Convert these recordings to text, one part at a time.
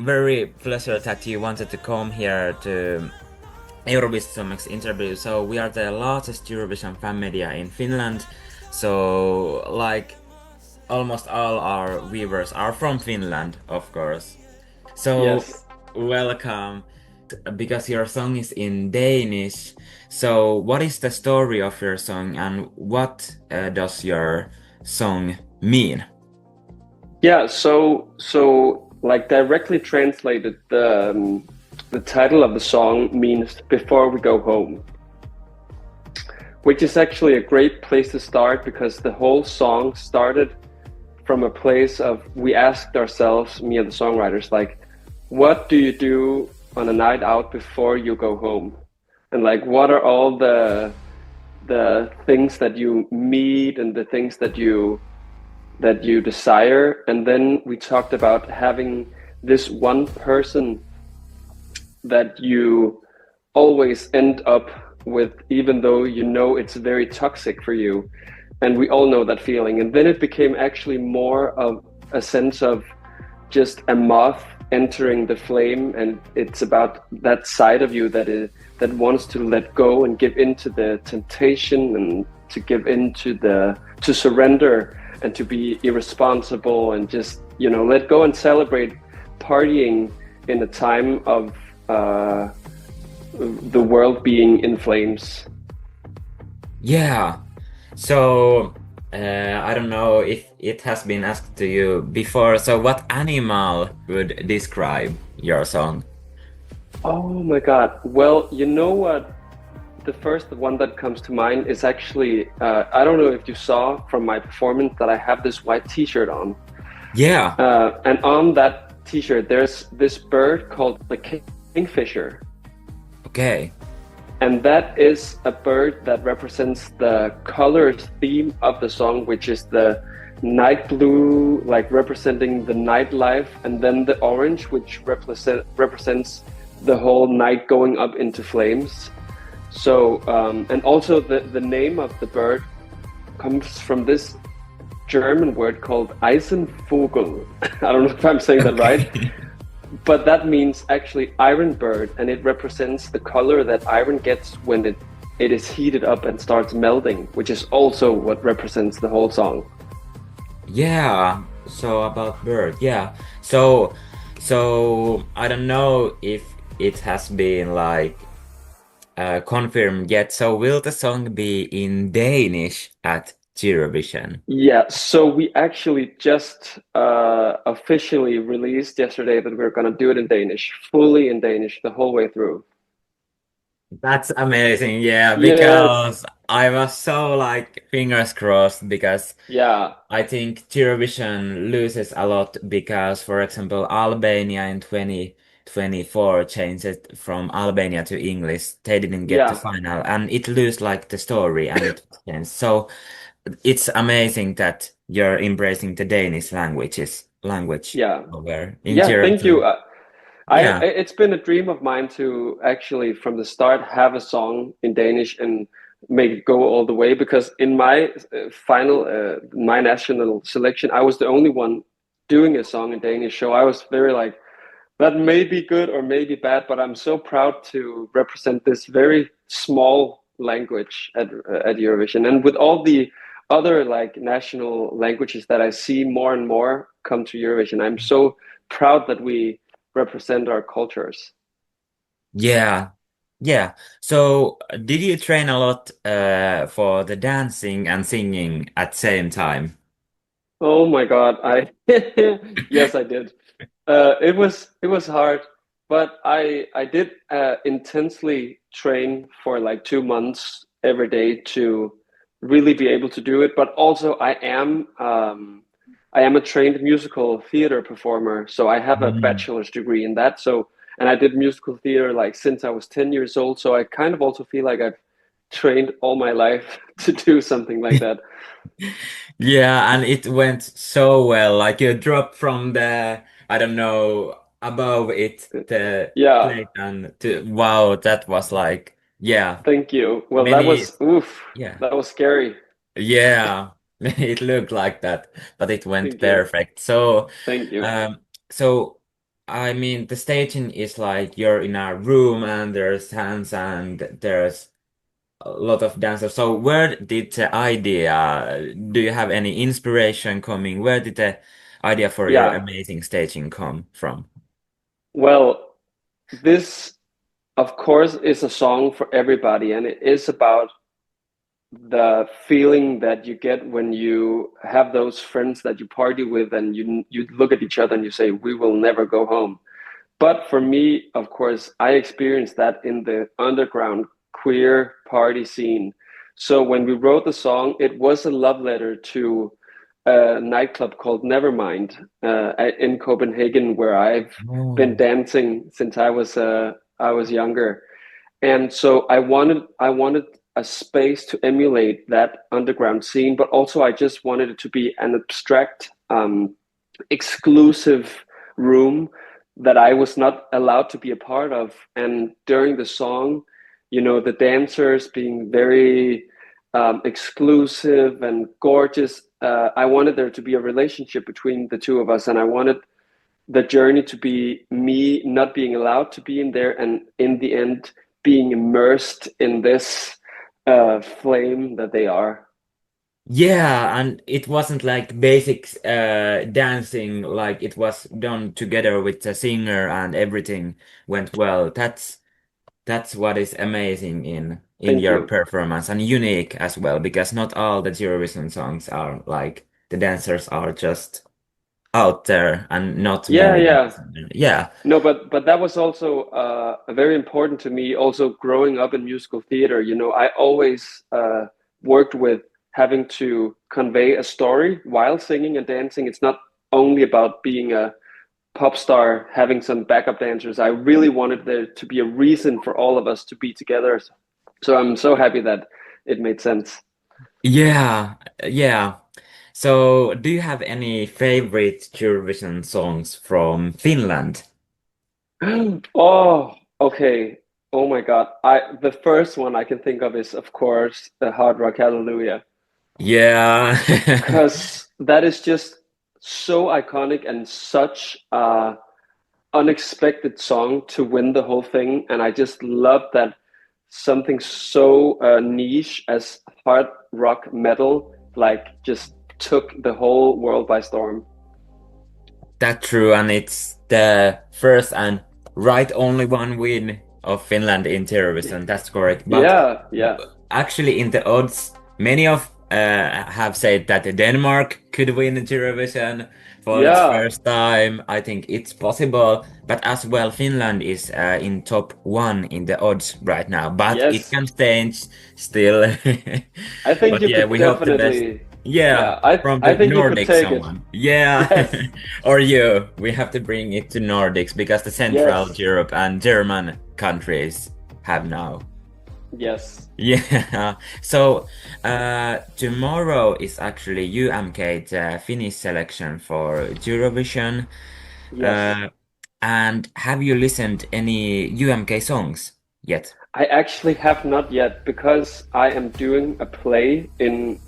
very pleasure that you wanted to come here to Euroviisuomeksi interview. So we are the largest Eurovision fan media in Finland. So like almost all our viewers are from Finland, of course. So Yes. welcome because your song is in Danish. So what is the story of your song and what does your song mean? Yeah, so like directly translated, the title of the song means "Before We Go Home," which is actually a great place to start because the whole song started from a place of we asked ourselves, me and the songwriters, like, what do you do on a night out before you go home? And like, what are all the things that you meet and the things that you desire? And then we talked about having this one person that you always end up with, even though you know it's very toxic for you. And we all know that feeling. And then it became actually more of a sense of just a moth entering the flame, and it's about that side of you that wants to let go and give into the temptation and to give into to surrender and to be irresponsible and just let go and celebrate partying in a time of the world being in flames. Yeah. So, I don't know if it has been asked to you before. So, what animal would describe your song? Oh my God. Well, you know what? The first one that comes to mind is actually, I don't know if you saw from my performance that I have this white t-shirt on. Yeah. And on that t-shirt, there's this bird called the kingfisher. Okay. And that is a bird that represents the colors theme of the song, which is the night blue, like representing the nightlife, and then the orange, which represents the whole night going up into flames. So, and also the name of the bird comes from this German word called Eisenvogel. I don't know if I'm saying that right, Okay. but that means actually iron bird, and it represents the color that iron gets when it is heated up and starts melting, which is also what represents the whole song. Yeah. So about bird. Yeah. So I don't know if it has been like confirmed yet. So will the song be in Danish at Eurovision? Yeah, so we actually just officially released yesterday that we're gonna do it in Danish, fully in Danish, the whole way through. That's amazing, yeah, Yeah, because I was so like fingers crossed because yeah, I think Eurovision loses a lot because, for example, Albania in 2024 changed it from Albania to English. They didn't get the yeah, final and it lose like the story and it changed. So it's amazing that you're embracing the Danish language yeah, over in yeah. Thank you. Eurovision. Yeah. It's been a dream of mine to actually, from the start, have a song in Danish and make it go all the way. Because in my my national selection, I was the only one doing a song in Danish. So I was very like, that may be good or may be bad, but I'm so proud to represent this very small language at Eurovision. And with all the other like national languages that I see more and more come to Eurovision, I'm so proud that we represent our cultures. Yeah. Yeah. So did you train a lot for the dancing and singing at same time? Oh my God, I yes, I did. It was hard, but I did intensely train for like 2 months every day to really be able to do it. But also, I am a trained musical theater performer, so I have a Mm. bachelor's degree in that. So, and I did musical theater like since I was 10 years old. So I kind of also feel like I've trained all my life to do something like that. Yeah, and it went so well. Like you dropped from the, I don't know, above it, the Yeah. plate and to, wow, that was like, yeah, Thank you. Well, that many, was oof. yeah, That was scary. yeah, it looked like that, but it went Thank you. perfect. So, Thank you. um, so I mean, the staging is like you're in a room and there's hands and there's a lot of dancers. So where did the idea, do you have any inspiration coming? Where did the idea for your Yeah. amazing staging come from? Well, this, of course, is a song for everybody, and it is about the feeling that you get when you have those friends that you party with, and you look at each other and you say, "We will never go home." But for me, of course, I experienced that in the underground queer party scene. So when we wrote the song, it was a love letter to a nightclub called Nevermind in Copenhagen, where I've been Oh. dancing since I was younger. And so I wanted a space to emulate that underground scene, but also I just wanted it to be an abstract, exclusive room that I was not allowed to be a part of. And during the song, the dancers being very exclusive and gorgeous, I wanted there to be a relationship between the two of us, and I wanted the journey to be me not being allowed to be in there, and in the end being immersed in this flame that they are. Yeah, and it wasn't like basic dancing, like it was done together with the singer and everything went well. That's what is amazing in Thank your you. performance and unique as well, because not all the Eurovision songs are like the dancers are just out there and not Yeah, really yeah. dancing. Yeah. No, but that was also very important to me. Also, growing up in musical theater, I always worked with having to convey a story while singing and dancing. It's not only about being a pop star, having some backup dancers. I really wanted there to be a reason for all of us to be together. So I'm so happy that it made sense. Yeah, yeah. So, do you have any favorite Eurovision songs from Finland? Oh, okay. Oh my God. The first one I can think of is, of course, the Hard Rock Hallelujah, Yeah. because that is just so iconic and such a unexpected song to win the whole thing. And I just love that something so niche as hard rock metal like just took the whole world by storm. That's true, and it's the first and right only one win of Finland in Eurovision. That's correct. But Yeah, yeah. actually, in the odds, many of have said that Denmark could win Eurovision for its Yeah. first time. I think it's possible, but as well, Finland is in top one in the odds right now. But it Yes. can change still. I think But you yeah, could we hope the best. definitely, Yeah, yeah, I from I the think you could Nordics, take it. someone. Yeah, Yes. or you. We have to bring it to Nordics because the Central Yes. Europe and German countries have now. Yes. Yeah. So tomorrow is UMK, the Finnish selection for Eurovision. Yes. Uh, and have you listened any UMK songs yet? I actually have not yet, because I am doing a play in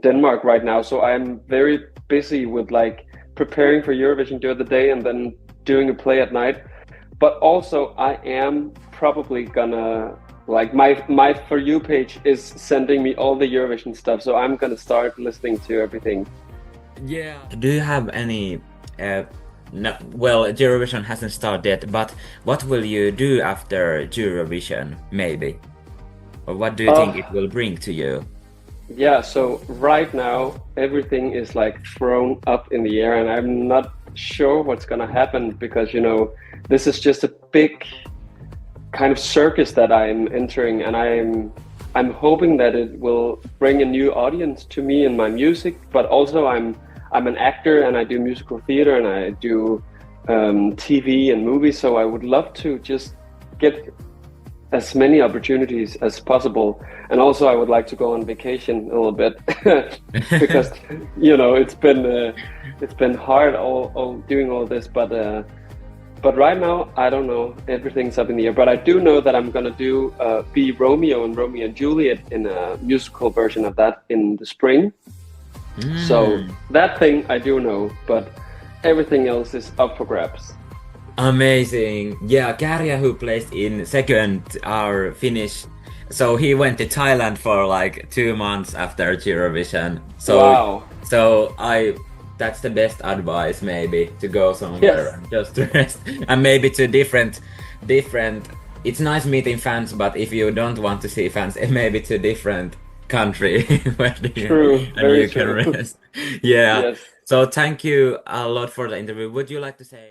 Denmark right now. So I'm very busy with like preparing for Eurovision during the day and then doing a play at night. But also I am probably gonna, like, my For You page is sending me all the Eurovision stuff. So I'm gonna start listening to everything. Yeah. Do you have any no, well, Eurovision hasn't started yet, but what will you do after Eurovision, maybe? Or what do you think it Uh, will bring to you? Yeah, so right now everything is like thrown up in the air, and I'm not sure what's gonna happen, because this is just a big kind of circus that I'm entering, and I'm hoping that it will bring a new audience to me and my music. But also I'm an actor, and I do musical theater, and I do TV and movies. So I would love to just get as many opportunities as possible. And also I would like to go on vacation a little bit, because it's been hard all doing all this, but right now I don't know, everything's up in the air. But I do know that I'm gonna do be Romeo and Romeo and Juliet in a musical version of that in the spring. So Mm. that thing I do know, but Everything else is up for grabs. Amazing. Yeah, Kärja, who placed in second, our Finnish. So he went to Thailand for like 2 months after Eurovision. So, wow. So that's the best advice, maybe, to go somewhere Yes. and just rest, and maybe to different. It's nice meeting fans, but if you don't want to see fans, maybe to different country where Very you true. can rest. Yeah. Yes. So thank you a lot for the interview. Would you like to say?